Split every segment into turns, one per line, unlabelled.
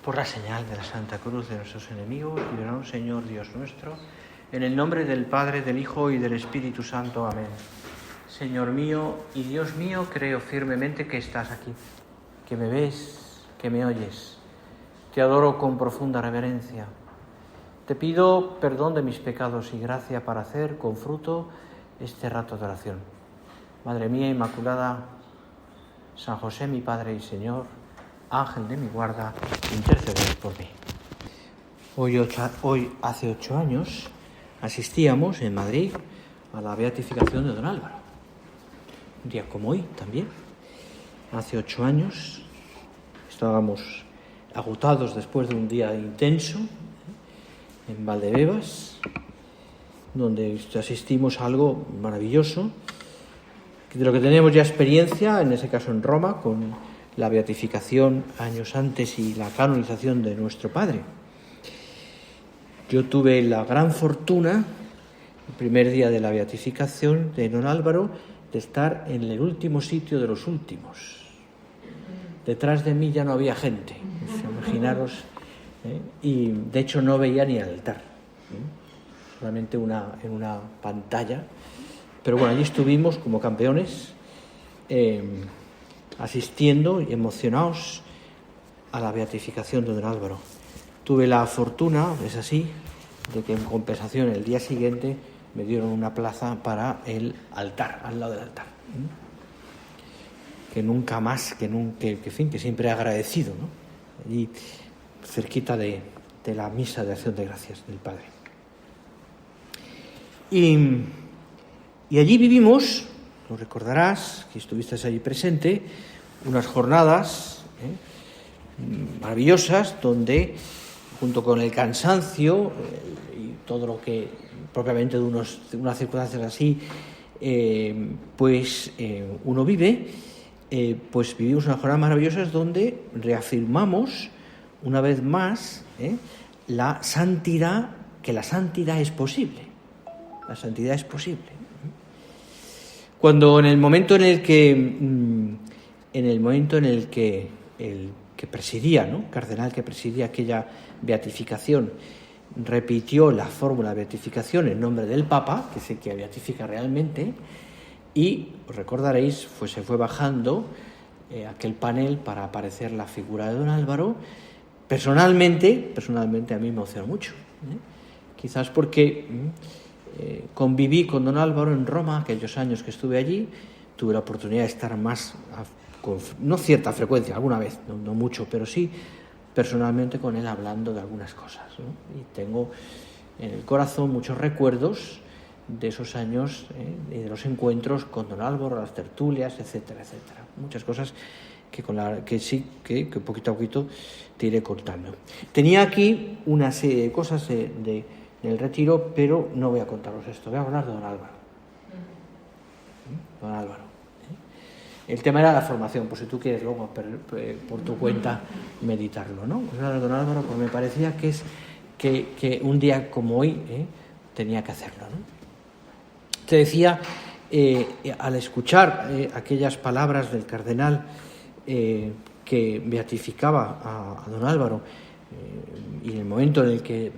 Por la señal de la Santa Cruz de nuestros enemigos, líbranos, Señor Dios nuestro, en el nombre del Padre, del Hijo y del Espíritu Santo. Amén. Señor mío y Dios mío, creo firmemente que estás aquí, que me ves, que me oyes. Te adoro con profunda reverencia. Te pido perdón de mis pecados y gracia para hacer con fruto este rato de oración. Madre mía Inmaculada, San José mi Padre y Señor, Ángel de mi guarda, interceded por mí. Hoy hace 8 años asistíamos en Madrid a la beatificación de don Álvaro. Un día como hoy también, hace 8 años, estábamos agotados después de un día intenso en Valdebebas, donde asistimos a algo maravilloso, de lo que tenemos ya experiencia, en ese caso en Roma, con la beatificación años antes y la canonización de nuestro Padre. Yo tuve la gran fortuna, el primer día de la beatificación de don Álvaro, de estar en el último sitio de los últimos. Detrás de mí ya no había gente, imaginaros, y de hecho no veía ni el altar, solamente en una pantalla. Pero bueno, allí estuvimos como campeones, asistiendo y emocionados a la beatificación de don Álvaro. Tuve la fortuna, es así, de que en compensación el día siguiente me dieron una plaza para el altar, al lado del altar. Que nunca más, que siempre he agradecido, ¿no? Allí, cerquita de la misa de acción de gracias del Padre. Y allí vivimos, lo recordarás, que estuviste allí presente, unas jornadas maravillosas donde, junto con el cansancio y todo lo que propiamente de unas circunstancias así, uno vive, pues vivimos unas jornadas maravillosas donde reafirmamos una vez más la santidad, que la santidad es posible. La santidad es posible. Cuando en el momento en el que el que presidía, ¿no?, cardenal que presidía aquella beatificación, repitió la fórmula de beatificación en nombre del Papa, que es el que beatifica realmente, y os recordaréis, se fue bajando aquel panel para aparecer la figura de don Álvaro. Personalmente a mí me emocionó mucho, quizás porque conviví con don Álvaro en Roma aquellos años que estuve allí. Tuve la oportunidad de estar más, con no cierta frecuencia, alguna vez, no mucho, pero sí personalmente con él hablando de algunas cosas, ¿no? Y tengo en el corazón muchos recuerdos de esos años y de los encuentros con don Álvaro, las tertulias, etcétera, etcétera. Muchas cosas que poquito a poquito te iré contando. Tenía aquí una serie de cosas del retiro, pero no voy a contaros esto, voy a hablar de don Álvaro. Don Álvaro. El tema era la formación, por si tú quieres luego por tu cuenta meditarlo, ¿no? Pues hablar de don Álvaro, pues me parecía que un día como hoy tenía que hacerlo, ¿no? Te decía, al escuchar aquellas palabras del cardenal que beatificaba a don Álvaro, y en el momento en el que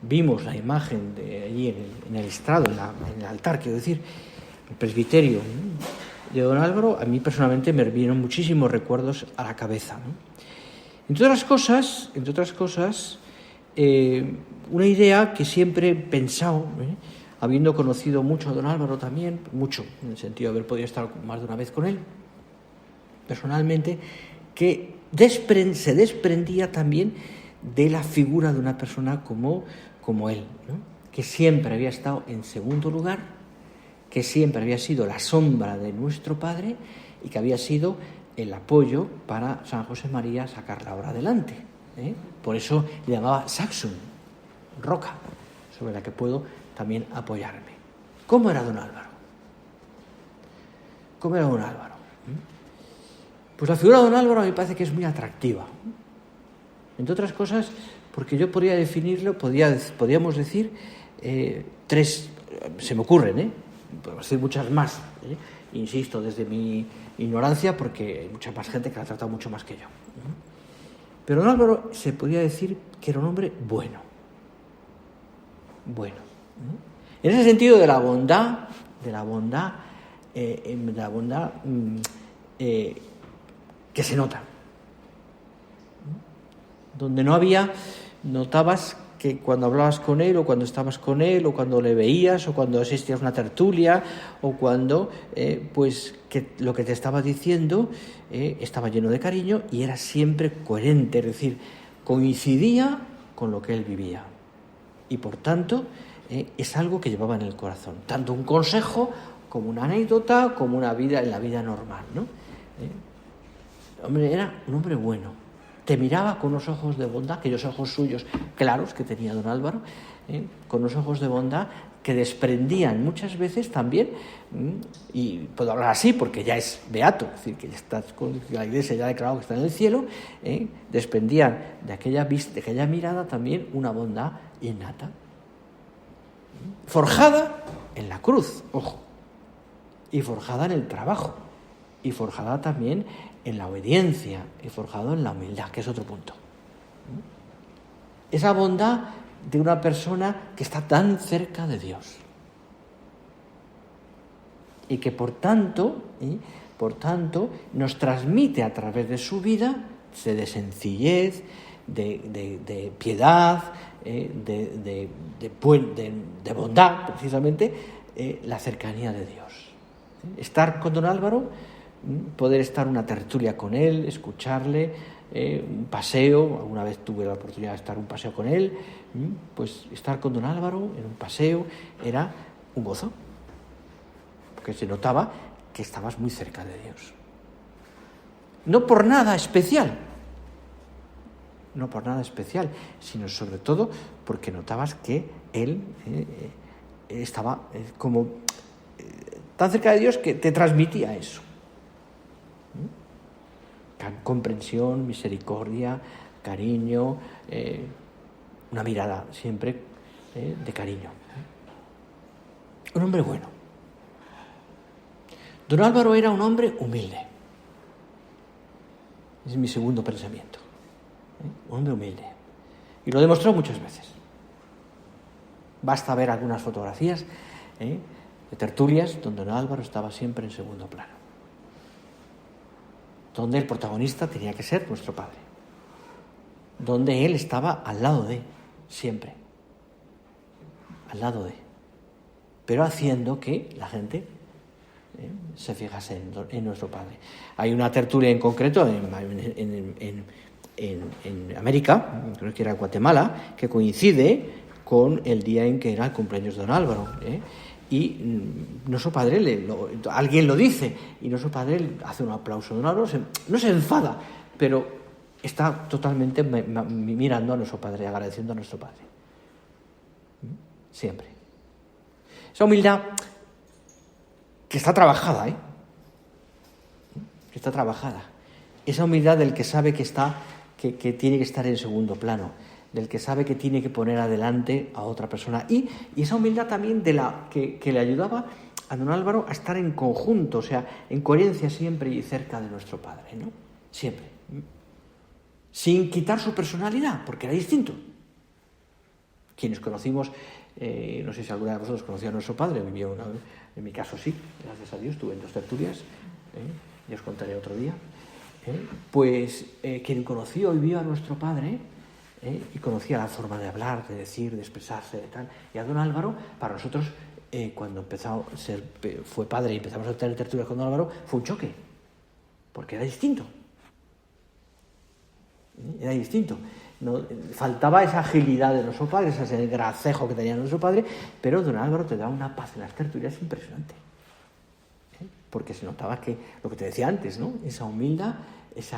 vimos la imagen de allí en el estrado, en el altar, quiero decir, el presbiterio de don Álvaro, a mí personalmente me vinieron muchísimos recuerdos a la cabeza, ¿no? Entre otras cosas, una idea que siempre he pensado, habiendo conocido mucho a don Álvaro también, mucho, en el sentido de haber podido estar más de una vez con él, personalmente, que se desprendía también de la figura de una persona como él, ¿no? Que siempre había estado en segundo lugar, que siempre había sido la sombra de nuestro Padre y que había sido el apoyo para San José María sacar la obra adelante, Por eso le llamaba Saxum, roca, sobre la que puedo también apoyarme. ¿Cómo era don Álvaro? Pues la figura de don Álvaro me parece que es muy atractiva. Entre otras cosas, porque yo podría definirlo, podríamos decir, 3, se me ocurren, podemos decir muchas más, insisto, desde mi ignorancia, porque hay mucha más gente que la ha tratado mucho más que yo. Pero don Álvaro se podría decir que era un hombre bueno. Bueno. En ese sentido de la bondad que se nota. Donde no había, notabas que cuando hablabas con él, o cuando estabas con él, o cuando le veías, o cuando asistías a una tertulia, o cuando, pues, que lo que te estaba diciendo estaba lleno de cariño y era siempre coherente, es decir, coincidía con lo que él vivía. Y por tanto, es algo que llevaba en el corazón, tanto un consejo como una anécdota, como una vida en la vida normal, ¿no? Hombre, era un hombre bueno. Te miraba con unos ojos de bondad, aquellos ojos suyos claros que tenía don Álvaro, con unos ojos de bondad que desprendían muchas veces también, y puedo hablar así porque ya es beato, es decir, que ya está con la Iglesia ya ha declarado que está en el cielo, desprendían de aquella mirada también una bondad innata, forjada en la cruz, ojo, y forjada en el trabajo, y forjada también en la obediencia, y forjado en la humildad, que es otro punto. Esa bondad de una persona que está tan cerca de Dios y que por tanto nos transmite a través de su vida de sencillez, de piedad, de bondad, precisamente, la cercanía de Dios. Estar con don Álvaro, poder estar una tertulia con él, escucharle, un paseo, alguna vez tuve la oportunidad de estar un paseo con él, pues estar con don Álvaro en un paseo era un gozo, porque se notaba que estabas muy cerca de Dios. No por nada especial, sino sobre todo porque notabas que él estaba como tan cerca de Dios que te transmitía eso. Comprensión, misericordia, cariño, una mirada siempre de cariño. Un hombre bueno. Don Álvaro era un hombre humilde. Es mi segundo pensamiento. Un hombre humilde. Y lo demostró muchas veces. Basta ver algunas fotografías de tertulias donde don Álvaro estaba siempre en segundo plano. Donde el protagonista tenía que ser nuestro Padre, donde él estaba al lado de, siempre, al lado de, pero haciendo que la gente se fijase en nuestro Padre. Hay una tertulia en concreto en América, creo que era Guatemala, que coincide con el día en que era el cumpleaños de don Álvaro, y nuestro Padre, alguien lo dice, y nuestro Padre hace un aplauso. Don Álvaro no se enfada, pero está totalmente mirando a nuestro Padre, agradeciendo a nuestro Padre. Siempre. Esa humildad que está trabajada, que está trabajada. Esa humildad del que sabe que tiene que estar en segundo plano, del que sabe que tiene que poner adelante a otra persona. Y esa humildad también de la que le ayudaba a don Álvaro a estar en conjunto, o sea, en coherencia siempre y cerca de nuestro Padre, ¿no? Siempre. Sin quitar su personalidad, porque era distinto. Quienes conocimos, no sé si alguna de vosotros conocía a nuestro Padre, vivió una vez, en mi caso sí, gracias a Dios, tuve en 2 tertulias, ya os contaré otro día, pues quien conoció y vio a nuestro Padre, y conocía la forma de hablar, de decir, de expresarse, de tal. Y a don Álvaro, para nosotros, cuando fue padre y empezamos a tener tertulias con don Álvaro, fue un choque, porque era distinto. Era distinto. No, faltaba esa agilidad de nuestro Padre, ese gracejo que tenía nuestro Padre, pero don Álvaro te da una paz en las tertulias impresionante. Porque se notaba que, lo que te decía antes, ¿no? Esa humildad, ese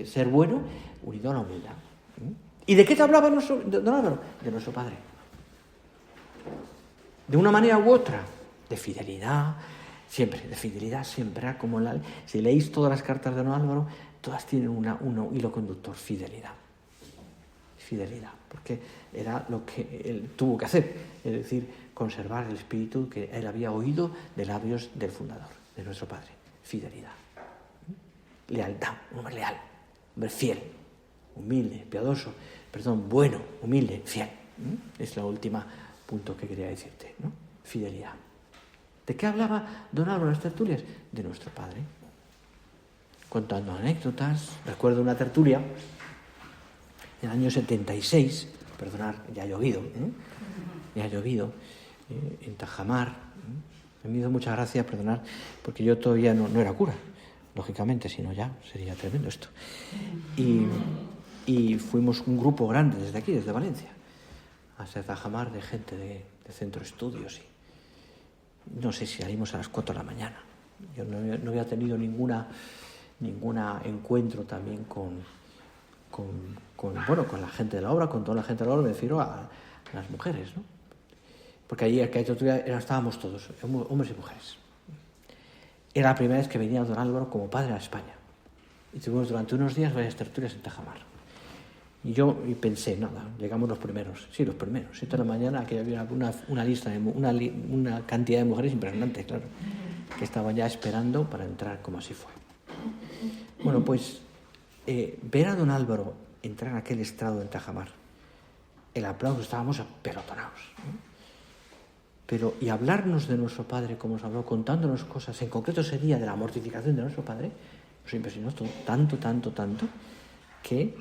ser bueno unido a la humildad. ¿Y de qué te hablaba don Álvaro? De nuestro Padre. De una manera u otra, de fidelidad, siempre. Como si leéis todas las cartas de don Álvaro, todas tienen un hilo conductor, fidelidad, porque era lo que él tuvo que hacer, es decir, conservar el espíritu que él había oído de labios del fundador, de nuestro Padre, fidelidad. Lealtad, un hombre leal, hombre fiel, humilde, piadoso, bueno, humilde, fiel. Es la última punto que quería decirte, ¿no? Fidelidad. ¿De qué hablaba don Álvaro en las tertulias? De nuestro Padre. Contando anécdotas. Recuerdo una tertulia en el año 76, perdonad, ya ha llovido, en Tajamar. Me hizo mucha gracia, perdonad, porque yo todavía no era cura, lógicamente, si no ya sería tremendo esto. Y fuimos un grupo grande desde aquí, desde Valencia, hasta Tajamar, de gente de centro de estudios. Y no sé si salimos a las 4 de la mañana. Yo no había tenido ningún encuentro también con la gente de la obra, con toda la gente de la obra, me refiero a las mujeres, ¿no? Porque allí estábamos todos, hombres y mujeres. Era la primera vez que venía don Álvaro como padre a España. Y tuvimos durante unos días varias tertulias en Tajamar. Y pensé, nada, llegamos los primeros. Sí, los primeros. 7 de la mañana, que había una lista, una cantidad de mujeres impresionante, claro, que estaban ya esperando para entrar, como así fue. Bueno, pues ver a don Álvaro entrar en aquel estrado en Tajamar, el aplauso, estábamos apelotonados, ¿no? Y hablarnos de nuestro Padre, como nos habló, contándonos cosas, en concreto ese día de la mortificación de nuestro Padre, nos impresionó tanto, que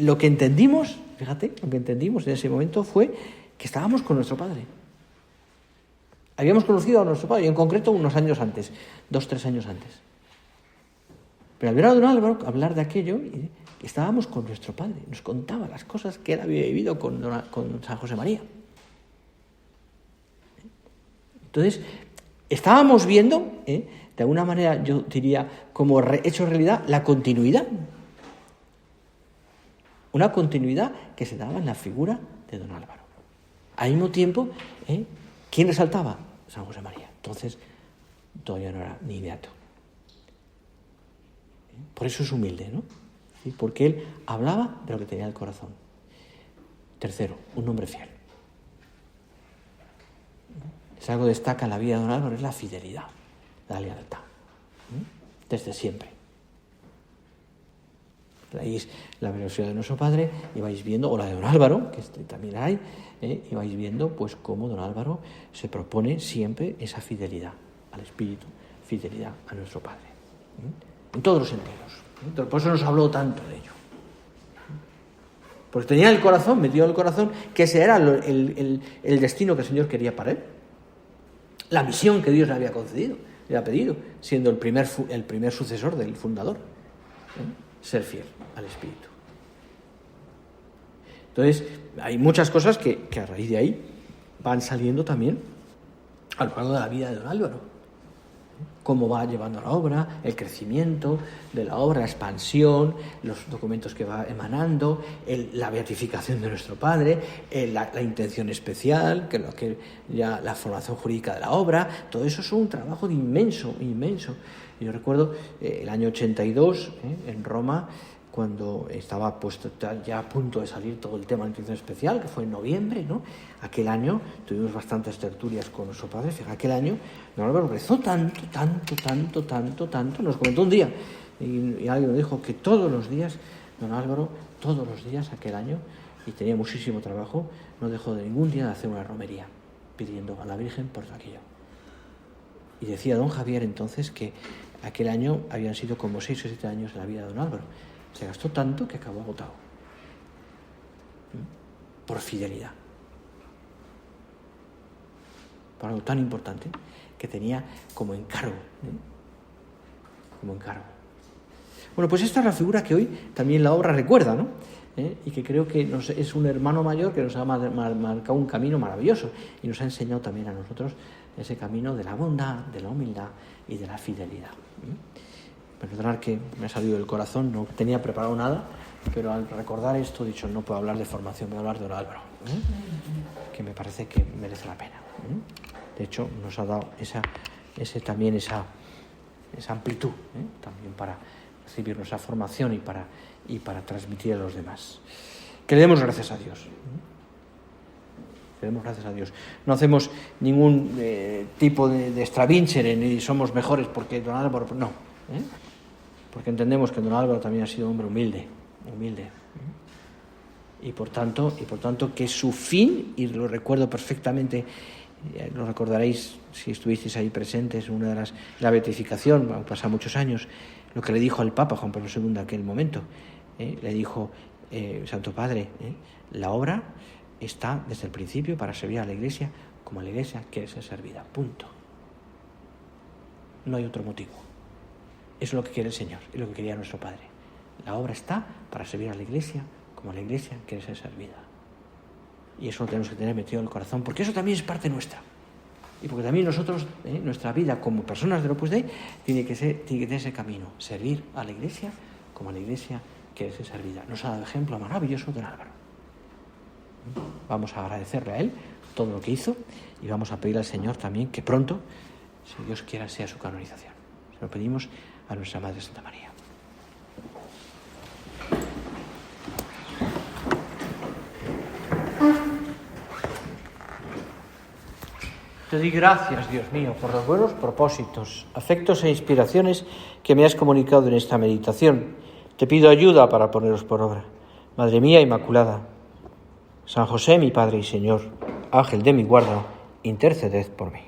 lo que entendimos, fíjate, lo que entendimos en ese momento fue que estábamos con nuestro Padre. Habíamos conocido a nuestro Padre, y en concreto unos años antes, 2-3 años antes. Pero al ver a don Álvaro hablar de aquello, estábamos con nuestro Padre, nos contaba las cosas que él había vivido con San José María. Entonces, estábamos viendo, de alguna manera, yo diría, como hecho realidad, la continuidad. Una continuidad que se daba en la figura de don Álvaro. Al mismo tiempo, ¿quién resaltaba? San José María. Entonces, todavía no era ni beato. Por eso es humilde, ¿no? ¿Sí? Porque él hablaba de lo que tenía en el corazón. Tercero, un hombre fiel. Si algo destaca en la vida de don Álvaro es la fidelidad, la lealtad. Desde siempre. Leéis la biografía de nuestro Padre y vais viendo, o la de don Álvaro, que también hay, y vais viendo pues cómo don Álvaro se propone siempre esa fidelidad al Espíritu, fidelidad a nuestro Padre. En todos los sentidos. Por eso nos habló tanto de ello. Porque tenía el corazón, metido en el corazón, que ese era el destino que el Señor quería para él. La misión que Dios le había concedido, le había pedido, siendo el primer sucesor del fundador. Ser fiel al Espíritu. Entonces, hay muchas cosas que a raíz de ahí van saliendo también a lo largo de la vida de don Álvaro. Cómo va llevando la obra, el crecimiento de la obra, la expansión, los documentos que va emanando, la beatificación de nuestro Padre, la intención especial, que ya la formación jurídica de la obra. Todo eso es un trabajo inmenso. Yo recuerdo el año 82 en Roma, cuando estaba puesto ya a punto de salir todo el tema de la intención especial, que fue en noviembre, ¿no? Aquel año tuvimos bastantes tertulias con nuestro Padre. Fíjate, aquel año don Álvaro rezó tanto, nos comentó un día, y alguien nos dijo que todos los días, don Álvaro, todos los días aquel año, y tenía muchísimo trabajo, no dejó de ningún día de hacer una romería, pidiendo a la Virgen por aquello. Y decía don Javier entonces que aquel año habían sido como 6 o 7 años de la vida de don Álvaro. Se gastó tanto que acabó agotado. Por fidelidad. Por algo tan importante que tenía como encargo. Como encargo. Bueno, pues esta es la figura que hoy también la obra recuerda, ¿no? Y que creo que es un hermano mayor que nos ha marcado un camino maravilloso y nos ha enseñado también a nosotros ese camino de la bondad, de la humildad y de la fidelidad. Perdonad que me ha salido del corazón, no tenía preparado nada, pero al recordar esto he dicho, no puedo hablar de formación, voy a hablar de don Álvaro, que me parece que merece la pena. De hecho, nos ha dado esa amplitud, también para recibir nuestra formación y para transmitir a los demás. Que le demos gracias a Dios. Le demos gracias a Dios. No hacemos ningún tipo de extravínchere, ni somos mejores porque don Álvaro... No. porque entendemos que don Álvaro también ha sido un hombre humilde, y por tanto que su fin, y lo recuerdo perfectamente, lo recordaréis si estuvisteis ahí presentes, la beatificación, han pasado muchos años, lo que le dijo al Papa Juan Pablo II en aquel momento, le dijo, Santo Padre, la obra está desde el principio para servir a la Iglesia como la Iglesia quiere ser servida, punto. No hay otro motivo. Eso es lo que quiere el Señor y lo que quería nuestro Padre. La obra está para servir a la Iglesia como la Iglesia quiere ser servida. Y eso lo tenemos que tener metido en el corazón, porque eso también es parte nuestra. Y porque también nosotros, nuestra vida como personas del Opus Dei, tiene que tener ese camino, servir a la Iglesia como la Iglesia quiere ser servida. Nos ha dado ejemplo maravilloso don Álvaro. Vamos a agradecerle a él todo lo que hizo y vamos a pedirle al Señor también que pronto, si Dios quiera, sea su canonización. Se lo pedimos a nuestra Madre Santa María. Te doy gracias, Dios mío, por los buenos propósitos, afectos e inspiraciones que me has comunicado en esta meditación. Te pido ayuda para ponerlos por obra. Madre mía Inmaculada, San José, mi Padre y Señor, Ángel de mi guarda, interceded por mí.